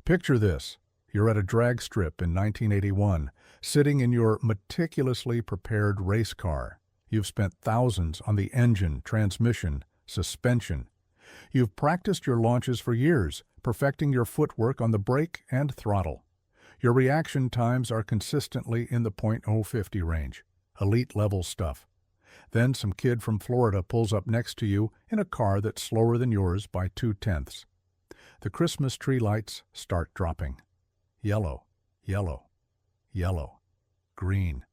Picture this. You're at a drag strip in 1981, sitting in your meticulously prepared race car. You've spent thousands on the engine, transmission, suspension. You've practiced your launches for years, perfecting your footwork on the brake and throttle. Your reaction times are consistently in the .050 range. Elite-level stuff. Then some kid from Florida pulls up next to you in a car that's slower than yours by 0.2. The Christmas tree lights start dropping. Yellow, yellow, yellow, green.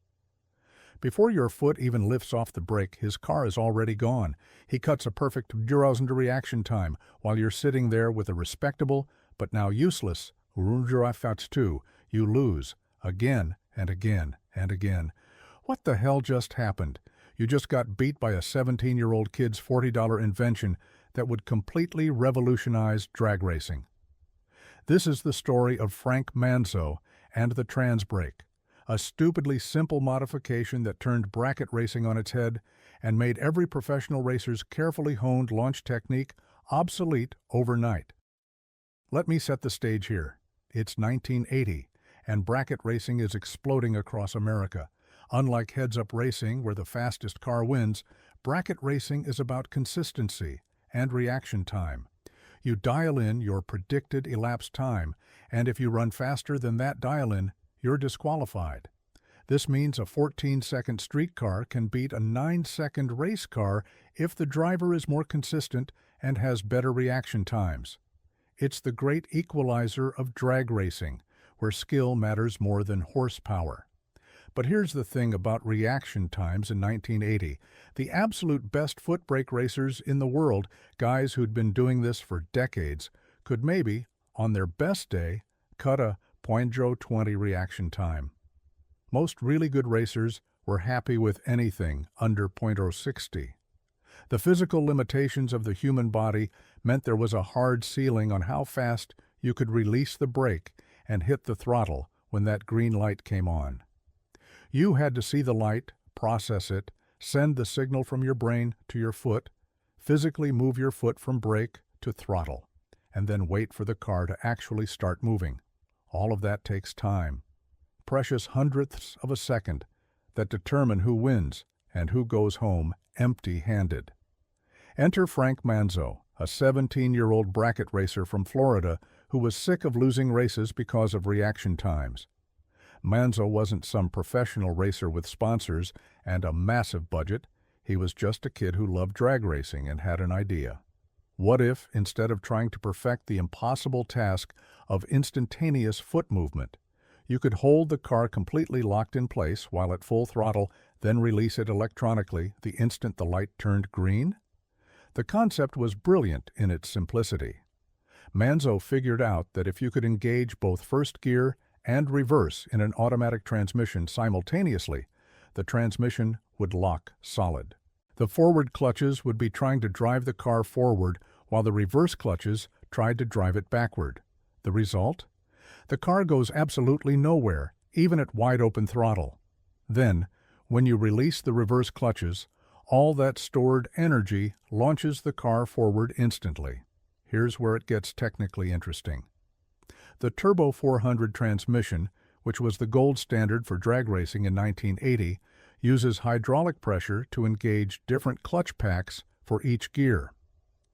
Before your foot even lifts off the brake, his car is already gone. He cuts a perfect 0 reaction time while you're sitting there with a respectable, but now useless, 2. You lose, again and again and again. What the hell just happened? You just got beat by a 17-year-old kid's $40 invention that would completely revolutionize drag racing. This is the story of Frank Manzo and the trans brake, a stupidly simple modification that turned bracket racing on its head and made every professional racer's carefully honed launch technique obsolete overnight. Let me set the stage here. It's 1980, and bracket racing is exploding across America. Unlike heads-up racing, where the fastest car wins, bracket racing is about consistency and reaction time. You dial in your predicted elapsed time, and if you run faster than that dial-in, you're disqualified. This means a 14-second street car can beat a 9-second race car if the driver is more consistent and has better reaction times. It's the great equalizer of drag racing, where skill matters more than horsepower. But here's the thing about reaction times in 1980. The absolute best foot brake racers in the world, guys who'd been doing this for decades, could maybe, on their best day, cut a .020 reaction time. Most really good racers were happy with anything under .060. The physical limitations of the human body meant there was a hard ceiling on how fast you could release the brake and hit the throttle when that green light came on. You had to see the light, process it, send the signal from your brain to your foot, physically move your foot from brake to throttle, and then wait for the car to actually start moving. All of that takes time. Precious hundredths of a second that determine who wins and who goes home empty-handed. Enter Frank Manzo, a 17-year-old bracket racer from Florida who was sick of losing races because of reaction times. Manzo wasn't some professional racer with sponsors and a massive budget. He was just a kid who loved drag racing and had an idea. What if, instead of trying to perfect the impossible task of instantaneous foot movement, you could hold the car completely locked in place while at full throttle, then release it electronically the instant the light turned green? The concept was brilliant in its simplicity. Manzo figured out that if you could engage both first gear and reverse in an automatic transmission simultaneously, the transmission would lock solid. The forward clutches would be trying to drive the car forward while the reverse clutches tried to drive it backward. The result? The car goes absolutely nowhere, even at wide-open throttle. Then, when you release the reverse clutches, all that stored energy launches the car forward instantly. Here's where it gets technically interesting. The Turbo 400 transmission, which was the gold standard for drag racing in 1980, uses hydraulic pressure to engage different clutch packs for each gear.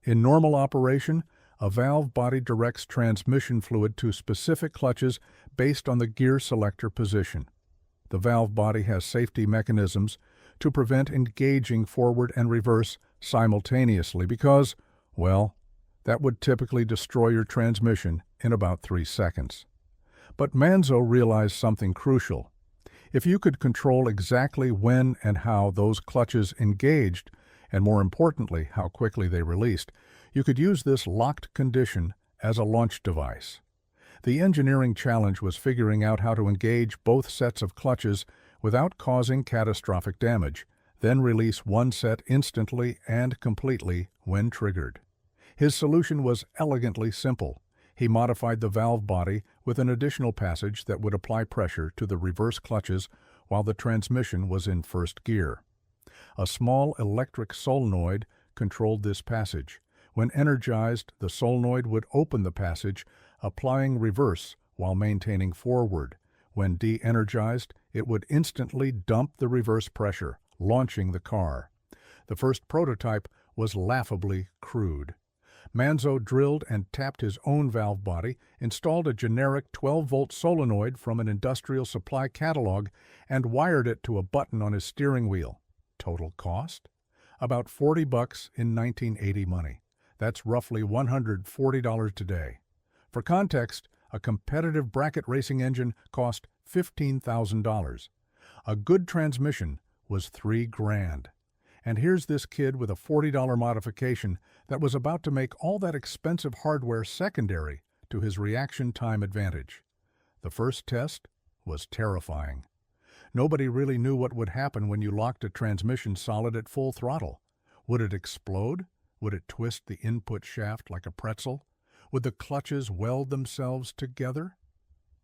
In normal operation, a valve body directs transmission fluid to specific clutches based on the gear selector position. The valve body has safety mechanisms to prevent engaging forward and reverse simultaneously because, well, that would typically destroy your transmission in about 3 seconds. But Manzo realized something crucial. If you could control exactly when and how those clutches engaged, and more importantly, how quickly they released, you could use this locked condition as a launch device. The engineering challenge was figuring out how to engage both sets of clutches without causing catastrophic damage, then release one set instantly and completely when triggered. His solution was elegantly simple. He modified the valve body with an additional passage that would apply pressure to the reverse clutches while the transmission was in first gear. A small electric solenoid controlled this passage. When energized, the solenoid would open the passage, applying reverse while maintaining forward. When de-energized, it would instantly dump the reverse pressure, launching the car. The first prototype was laughably crude. Manzo drilled and tapped his own valve body, installed a generic 12-volt solenoid from an industrial supply catalog, and wired it to a button on his steering wheel. Total cost? About $40 in 1980 money. That's roughly $140 today. For context, a competitive bracket racing engine cost $15,000. A good transmission was $3,000. And here's this kid with a $40 modification that was about to make all that expensive hardware secondary to his reaction time advantage. The first test was terrifying. Nobody really knew what would happen when you locked a transmission solid at full throttle. Would it explode? Would it twist the input shaft like a pretzel? Would the clutches weld themselves together?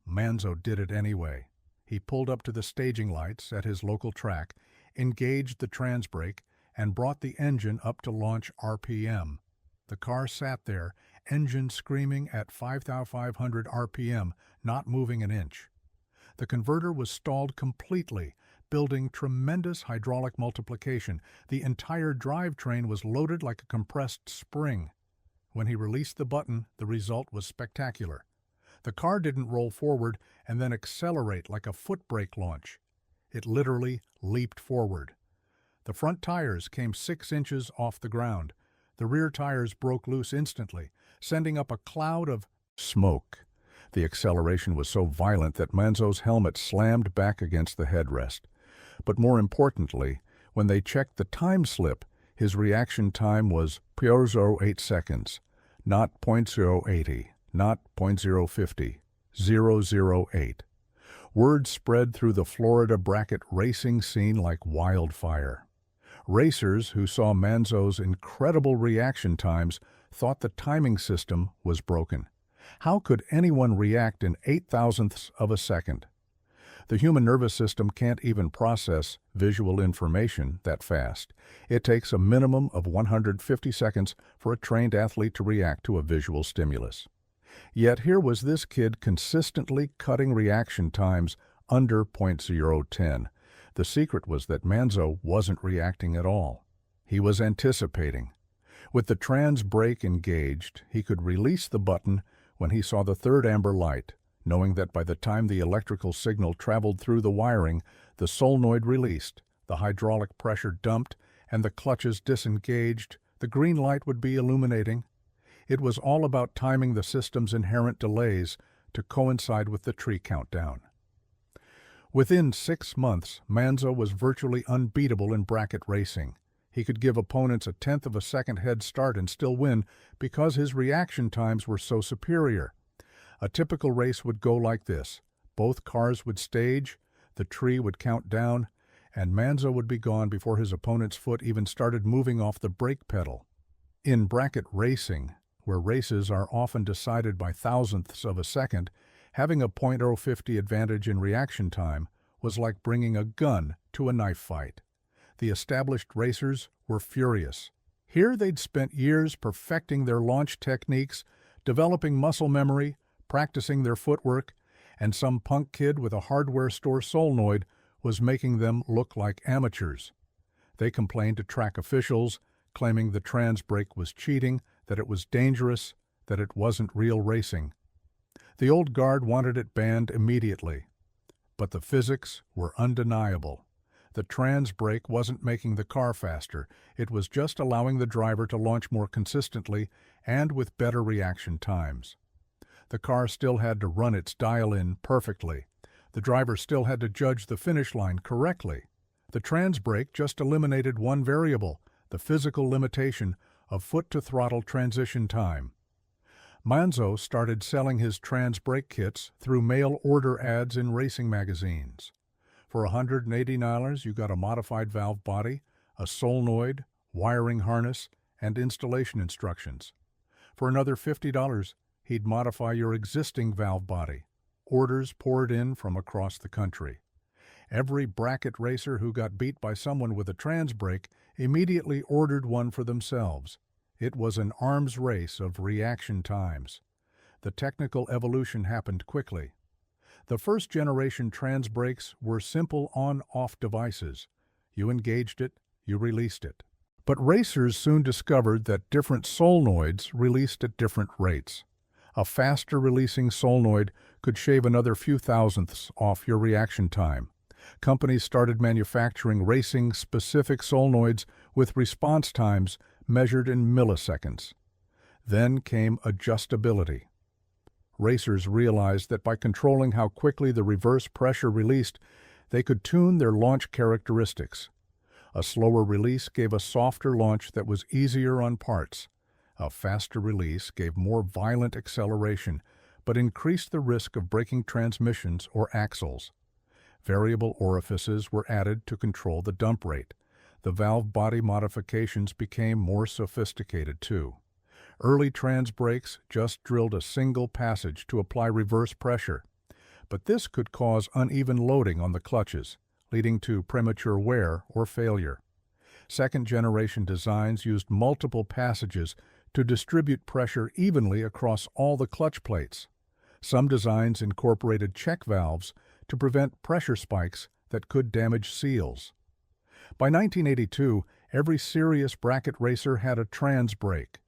Manzo did it anyway. He pulled up to the staging lights at his local track, engaged the trans brake, and brought the engine up to launch RPM. The car sat there, engine screaming at 5,500 RPM, not moving an inch. The converter was stalled completely, building tremendous hydraulic multiplication. The entire drivetrain was loaded like a compressed spring. When he released the button, the result was spectacular. The car didn't roll forward and then accelerate like a foot brake launch. It literally leaped forward. The front tires came 6 inches off the ground. The rear tires broke loose instantly, sending up a cloud of smoke. The acceleration was so violent that Manzo's helmet slammed back against the headrest. But more importantly, when they checked the time slip, his reaction time was 0.08 seconds, not 0.080, not 0.050, 0.008. Word spread through the Florida bracket racing scene like wildfire. Racers who saw Manzo's incredible reaction times thought the timing system was broken. How could anyone react in 0.008 of a second? The human nervous system can't even process visual information that fast. It takes a minimum of 150 seconds for a trained athlete to react to a visual stimulus. Yet here was this kid consistently cutting reaction times under 0.010. The secret was that Manzo wasn't reacting at all. He was anticipating. With the trans brake engaged, he could release the button when he saw the third amber light, knowing that by the time the electrical signal traveled through the wiring, the solenoid released, the hydraulic pressure dumped, and the clutches disengaged, the green light would be illuminating. It was all about timing the system's inherent delays to coincide with the tree countdown. Within 6 months, Manzo was virtually unbeatable in bracket racing. He could give opponents a 1/10 of a second head start and still win because his reaction times were so superior. A typical race would go like this. Both cars would stage, the tree would count down, and Manzo would be gone before his opponent's foot even started moving off the brake pedal. In bracket racing, where races are often decided by thousandths of a second, having a .050 advantage in reaction time was like bringing a gun to a knife fight. The established racers were furious. Here they'd spent years perfecting their launch techniques, developing muscle memory, practicing their footwork, and some punk kid with a hardware store solenoid was making them look like amateurs. They complained to track officials, claiming the trans brake was cheating, that it was dangerous, that it wasn't real racing. The old guard wanted it banned immediately. But the physics were undeniable. The trans brake wasn't making the car faster. It was just allowing the driver to launch more consistently and with better reaction times. The car still had to run its dial-in perfectly. The driver still had to judge the finish line correctly. The trans brake just eliminated one variable, the physical limitation of foot-to-throttle transition time. Manzo started selling his trans brake kits through mail-order ads in racing magazines. For $180, you got a modified valve body, a solenoid, wiring harness, and installation instructions. For another $50, he'd modify your existing valve body. Orders poured in from across the country. Every bracket racer who got beat by someone with a trans brake immediately ordered one for themselves. It was an arms race of reaction times. The technical evolution happened quickly. The first generation trans brakes were simple on-off devices. You engaged it, you released it. But racers soon discovered that different solenoids released at different rates. A faster releasing solenoid could shave another few thousandths off your reaction time. Companies started manufacturing racing-specific solenoids with response times measured in milliseconds. Then came adjustability. Racers realized that by controlling how quickly the reverse pressure released, they could tune their launch characteristics. A slower release gave a softer launch that was easier on parts. A faster release gave more violent acceleration, but increased the risk of breaking transmissions or axles. Variable orifices were added to control the dump rate. The valve body modifications became more sophisticated too. Early trans brakes just drilled a single passage to apply reverse pressure, but this could cause uneven loading on the clutches, leading to premature wear or failure. Second-generation designs used multiple passages to distribute pressure evenly across all the clutch plates. Some designs incorporated check valves to prevent pressure spikes that could damage seals. By 1982, every serious bracket racer had a trans brake.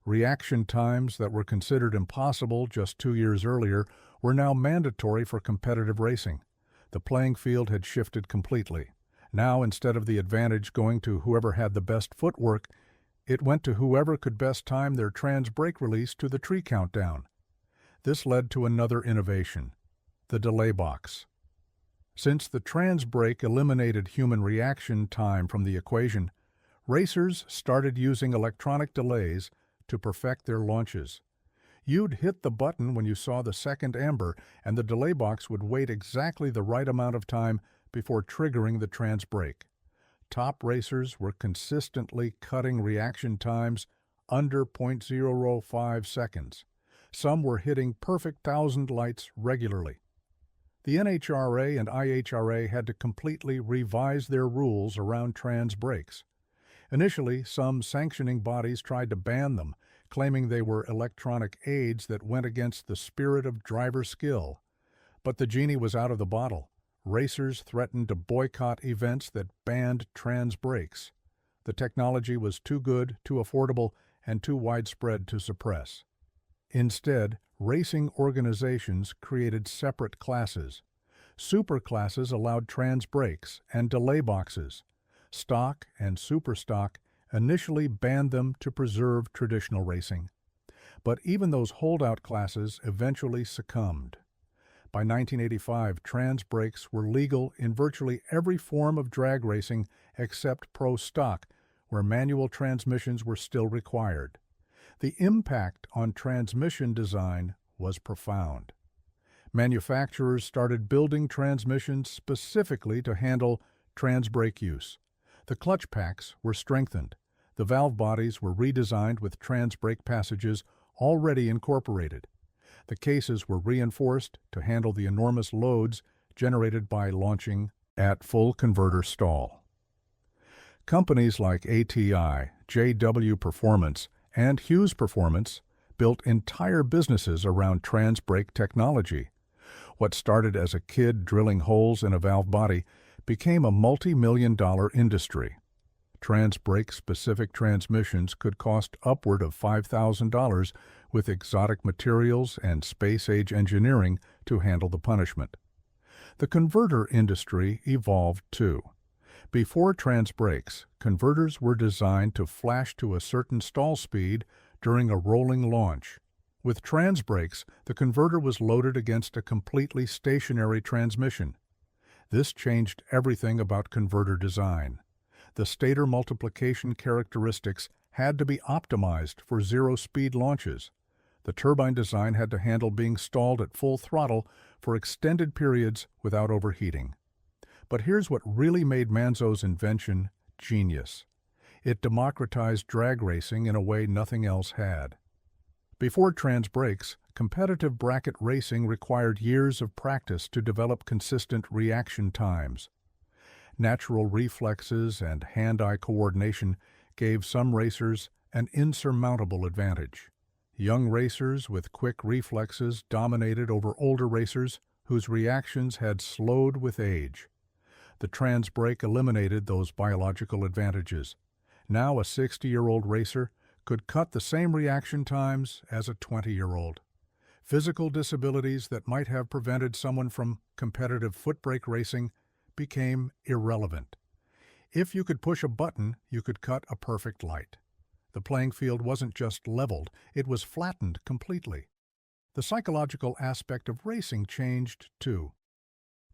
Reaction times that were considered impossible just 2 years earlier were now mandatory for competitive racing. The playing field had shifted completely. Now, instead of the advantage going to whoever had the best footwork, it went to whoever could best time their trans brake release to the tree countdown. This led to another innovation, the delay box. Since the trans brake eliminated human reaction time from the equation, racers started using electronic delays to perfect their launches. You'd hit the button when you saw the second amber, and the delay box would wait exactly the right amount of time before triggering the trans brake. Top racers were consistently cutting reaction times under 0.05 seconds. Some were hitting perfect 1,000 lights regularly. The NHRA and IHRA had to completely revise their rules around trans brakes. Initially, some sanctioning bodies tried to ban them, claiming they were electronic aids that went against the spirit of driver skill. But the genie was out of the bottle. Racers threatened to boycott events that banned trans brakes. The technology was too good, too affordable, and too widespread to suppress. Instead, racing organizations created separate classes. Superclasses allowed trans brakes and delay boxes. Stock and Superstock initially banned them to preserve traditional racing. But even those holdout classes eventually succumbed. By 1985, trans brakes were legal in virtually every form of drag racing except pro stock, where manual transmissions were still required. The impact on transmission design was profound. Manufacturers started building transmissions specifically to handle trans brake use. The clutch packs were strengthened. The valve bodies were redesigned with trans brake passages already incorporated. The cases were reinforced to handle the enormous loads generated by launching at full converter stall. Companies like ATI, JW Performance, and Hughes Performance built entire businesses around trans brake technology. What started as a kid drilling holes in a valve body became a multi-million-dollar industry. Trans brake-specific transmissions could cost upward of $5,000 with exotic materials and space-age engineering to handle the punishment. The converter industry evolved too. Before trans brakes, converters were designed to flash to a certain stall speed during a rolling launch. With trans brakes, the converter was loaded against a completely stationary transmission. This changed everything about converter design. The stator multiplication characteristics had to be optimized for zero-speed launches. The turbine design had to handle being stalled at full throttle for extended periods without overheating. But here's what really made Manzo's invention genius. It democratized drag racing in a way nothing else had. Before trans brakes, competitive bracket racing required years of practice to develop consistent reaction times. Natural reflexes and hand-eye coordination gave some racers an insurmountable advantage. Young racers with quick reflexes dominated over older racers whose reactions had slowed with age. The trans brake eliminated those biological advantages. Now a 60-year-old racer could cut the same reaction times as a 20-year-old. Physical disabilities that might have prevented someone from competitive foot brake racing became irrelevant. If you could push a button, you could cut a perfect light. The playing field wasn't just leveled, it was flattened completely. The psychological aspect of racing changed too.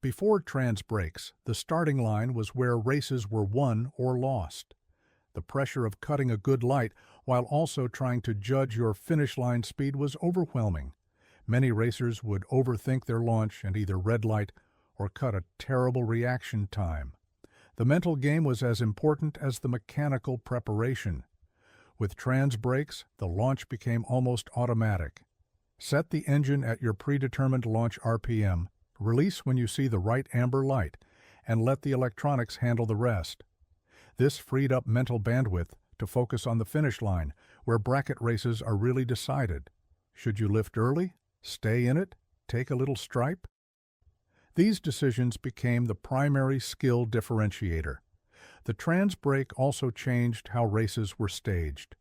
Before trans brakes, the starting line was where races were won or lost. The pressure of cutting a good light while also trying to judge your finish line speed was overwhelming. Many racers would overthink their launch and either red light or cut a terrible reaction time. The mental game was as important as the mechanical preparation. With trans brakes, the launch became almost automatic. Set the engine at your predetermined launch RPM, release when you see the right amber light, and let the electronics handle the rest. This freed up mental bandwidth to focus on the finish line, where bracket races are really decided. Should you lift early? Stay in it? Take a little stripe? These decisions became the primary skill differentiator. The trans brake also changed how races were staged.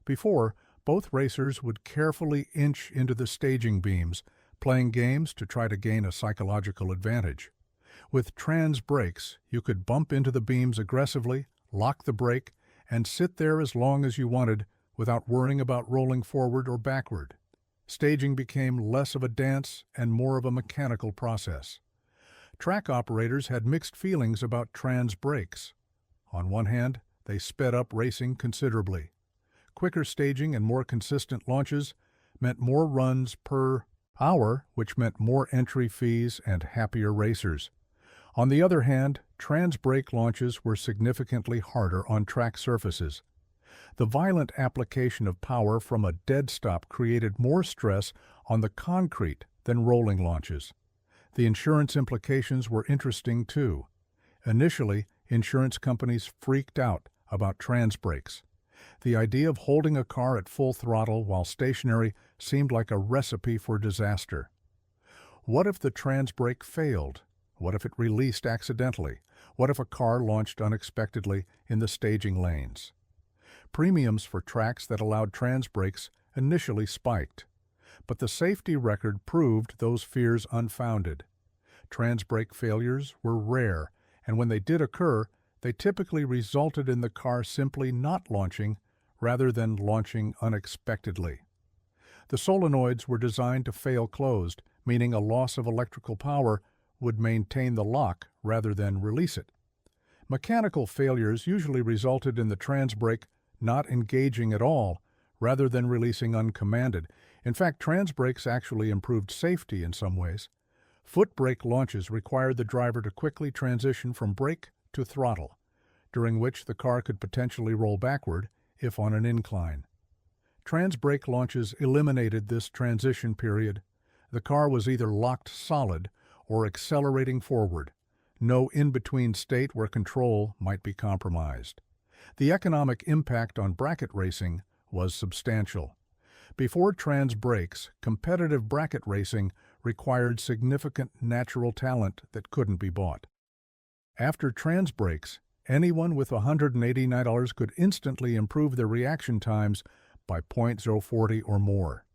Before, both racers would carefully inch into the staging beams, playing games to try to gain a psychological advantage. With trans brakes, you could bump into the beams aggressively, lock the brake, and sit there as long as you wanted without worrying about rolling forward or backward. Staging became less of a dance and more of a mechanical process. Track operators had mixed feelings about trans brakes. On one hand, they sped up racing considerably. Quicker staging and more consistent launches meant more runs per hour, which meant more entry fees and happier racers. On the other hand, trans brake launches were significantly harder on track surfaces. The violent application of power from a dead stop created more stress on the concrete than rolling launches. The insurance implications were interesting too. Initially, insurance companies freaked out about trans brakes. The idea of holding a car at full throttle while stationary seemed like a recipe for disaster. What if the trans brake failed? What if it released accidentally? What if a car launched unexpectedly in the staging lanes? Premiums for tracks that allowed trans brakes initially spiked, but the safety record proved those fears unfounded. Trans brake failures were rare, and when they did occur, they typically resulted in the car simply not launching rather than launching unexpectedly. The solenoids were designed to fail closed, meaning a loss of electrical power would maintain the lock rather than release it. Mechanical failures usually resulted in the trans brake not engaging at all rather than releasing uncommanded. In fact, trans brakes actually improved safety in some ways. Foot brake launches required the driver to quickly transition from brake to throttle, during which the car could potentially roll backward if on an incline. Trans brake launches eliminated this transition period. The car was either locked solid or accelerating forward. No in-between state where control might be compromised. The economic impact on bracket racing was substantial. Before trans brakes, competitive bracket racing required significant natural talent that couldn't be bought. After trans brakes, anyone with $189 could instantly improve their reaction times by .040 or more.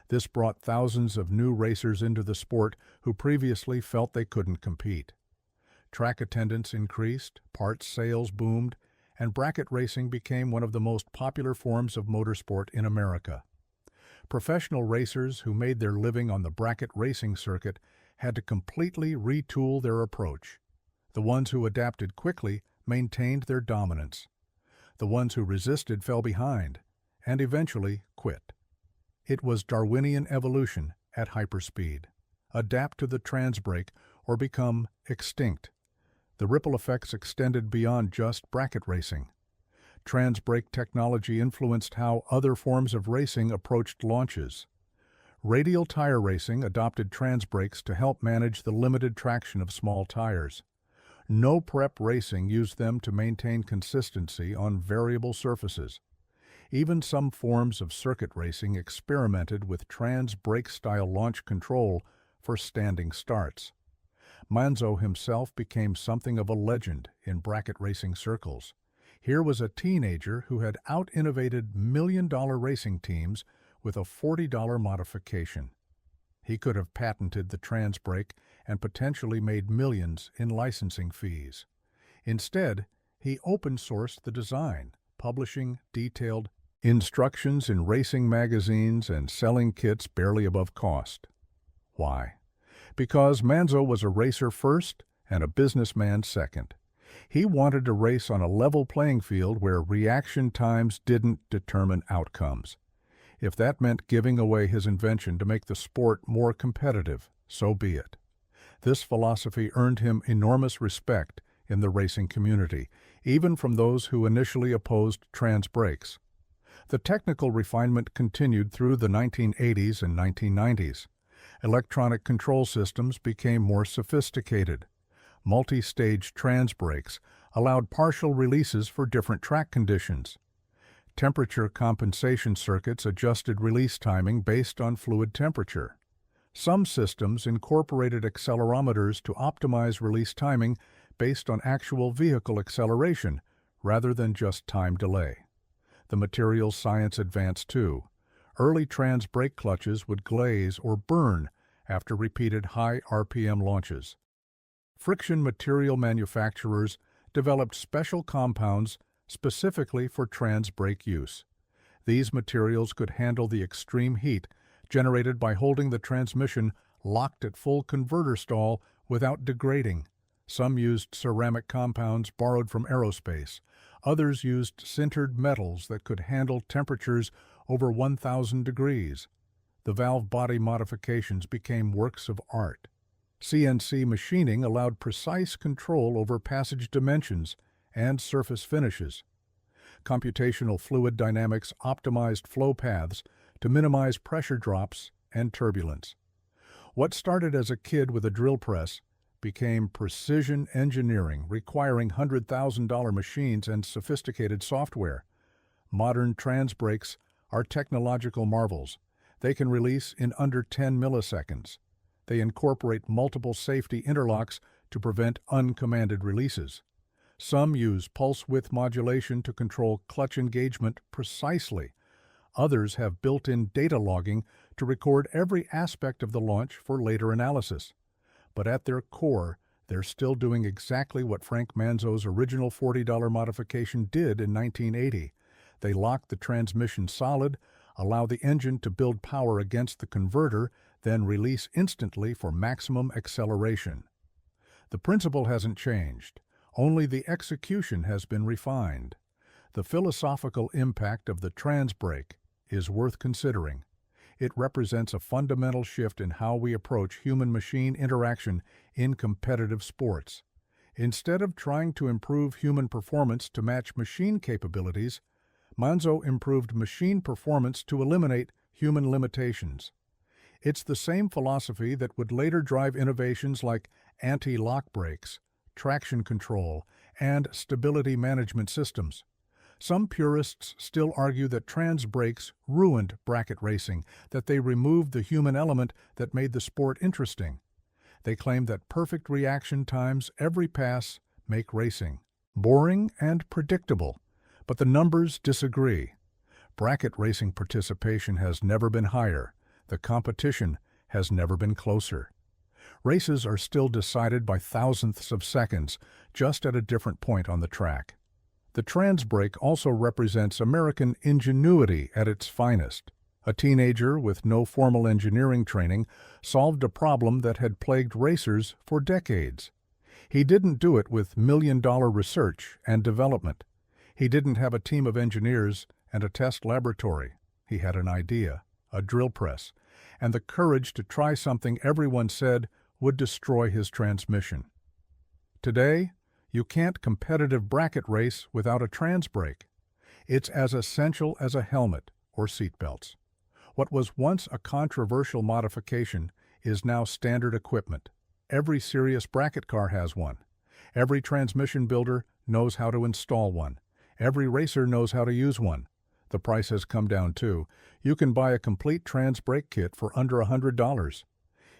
This brought thousands of new racers into the sport who previously felt they couldn't compete. Track attendance increased, parts sales boomed, and bracket racing became one of the most popular forms of motorsport in America. Professional racers who made their living on the bracket racing circuit had to completely retool their approach. The ones who adapted quickly maintained their dominance. The ones who resisted fell behind, and eventually quit. It was Darwinian evolution at hyperspeed. Adapt to the trans brake or become extinct. The ripple effects extended beyond just bracket racing. Trans brake technology influenced how other forms of racing approached launches. Radial tire racing adopted trans brakes to help manage the limited traction of small tires. No prep racing used them to maintain consistency on variable surfaces. Even some forms of circuit racing experimented with trans-brake-style launch control for standing starts. Manzo himself became something of a legend in bracket racing circles. Here was a teenager who had out-innovated million-dollar racing teams with a $40 modification. He could have patented the trans-brake and potentially made millions in licensing fees. Instead, he open-sourced the design, publishing detailed instructions in racing magazines and selling kits barely above cost. Why? Because Manzo was a racer first and a businessman second. He wanted to race on a level playing field where reaction times didn't determine outcomes. If that meant giving away his invention to make the sport more competitive, so be it. This philosophy earned him enormous respect in the racing community, even from those who initially opposed trans brakes. The technical refinement continued through the 1980s and 1990s. Electronic control systems became more sophisticated. Multi-stage trans brakes allowed partial releases for different track conditions. Temperature compensation circuits adjusted release timing based on fluid temperature. Some systems incorporated accelerometers to optimize release timing based on actual vehicle acceleration rather than just time delay. The materials science advanced too. Early trans brake clutches would glaze or burn after repeated high RPM launches. Friction material manufacturers developed special compounds specifically for trans brake use. These materials could handle the extreme heat generated by holding the transmission locked at full converter stall without degrading. Some used ceramic compounds borrowed from aerospace. Others used sintered metals that could handle temperatures over 1,000 degrees. The valve body modifications became works of art. CNC machining allowed precise control over passage dimensions and surface finishes. Computational fluid dynamics optimized flow paths to minimize pressure drops and turbulence. What started as a kid with a drill press became precision engineering requiring $100,000 machines and sophisticated software. Modern trans brakes are technological marvels. They can release in under 10 milliseconds. They incorporate multiple safety interlocks to prevent uncommanded releases. Some use pulse width modulation to control clutch engagement precisely. Others have built-in data logging to record every aspect of the launch for later analysis. But at their core, they're still doing exactly what Frank Manzo's original $40 modification did in 1980. They lock the transmission solid, allow the engine to build power against the converter, then release instantly for maximum acceleration. The principle hasn't changed. Only the execution has been refined. The philosophical impact of the trans brake is worth considering. It represents a fundamental shift in how we approach human-machine interaction in competitive sports. Instead of trying to improve human performance to match machine capabilities, Manzo improved machine performance to eliminate human limitations. It's the same philosophy that would later drive innovations like anti-lock brakes, traction control, and stability management systems. Some purists still argue that trans brakes ruined bracket racing, that they removed the human element that made the sport interesting. They claim that perfect reaction times every pass make racing boring and predictable, but the numbers disagree. Bracket racing participation has never been higher. The competition has never been closer. Races are still decided by thousandths of seconds, just at a different point on the track. The trans brake also represents American ingenuity at its finest. A teenager with no formal engineering training solved a problem that had plagued racers for decades. He didn't do it with million-dollar research and development. He didn't have a team of engineers and a test laboratory. He had an idea, a drill press, and the courage to try something everyone said would destroy his transmission. Today, you can't competitive bracket race without a trans brake. It's as essential as a helmet or seatbelts. What was once a controversial modification is now standard equipment. Every serious bracket car has one. Every transmission builder knows how to install one. Every racer knows how to use one. The price has come down too. You can buy a complete trans brake kit for under $100.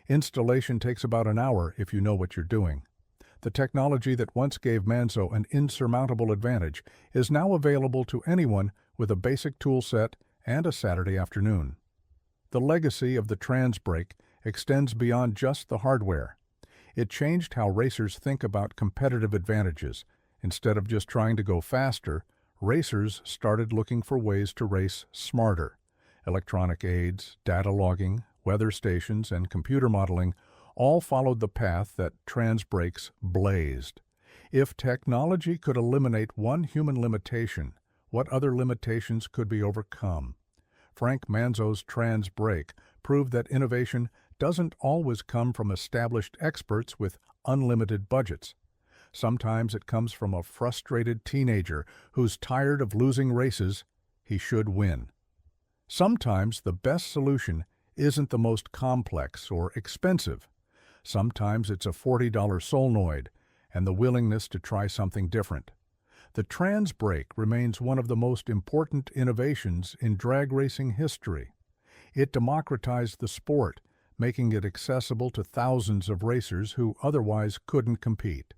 Installation takes about an hour if you know what you're doing. The technology that once gave Manzo an insurmountable advantage is now available to anyone with a basic tool set and a Saturday afternoon. The legacy of the trans brake extends beyond just the hardware. It changed how racers think about competitive advantages. Instead of just trying to go faster, racers started looking for ways to race smarter. Electronic aids, data logging, weather stations, and computer modeling all followed the path that trans brakes blazed. If technology could eliminate one human limitation, what other limitations could be overcome? Frank Manzo's trans brake proved that innovation doesn't always come from established experts with unlimited budgets. Sometimes it comes from a frustrated teenager who's tired of losing races he should win. Sometimes the best solution isn't the most complex or expensive. Sometimes it's a $40 solenoid and the willingness to try something different. The trans brake remains one of the most important innovations in drag racing history. It democratized the sport, making it accessible to thousands of racers who otherwise couldn't compete.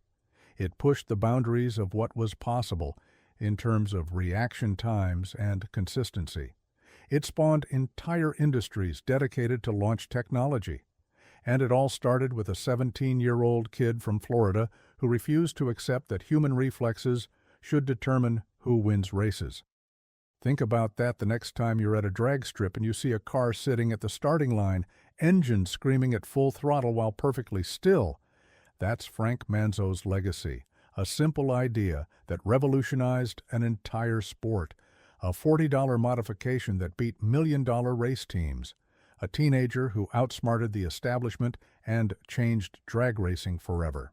It pushed the boundaries of what was possible in terms of reaction times and consistency. It spawned entire industries dedicated to launch technology. And it all started with a 17-year-old kid from Florida who refused to accept that human reflexes should determine who wins races. Think about that the next time you're at a drag strip and you see a car sitting at the starting line, engine screaming at full throttle while perfectly still. That's Frank Manzo's legacy, a simple idea that revolutionized an entire sport, a $40 modification that beat million-dollar race teams, a teenager who outsmarted the establishment and changed drag racing forever.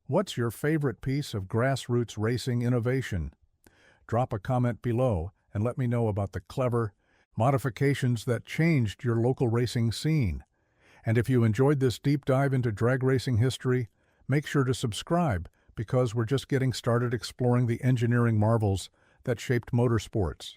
What's your favorite piece of grassroots racing innovation? Drop a comment below and let me know about the clever modifications that changed your local racing scene. And if you enjoyed this deep dive into drag racing history, make sure to subscribe because we're just getting started exploring the engineering marvels that shaped motorsports.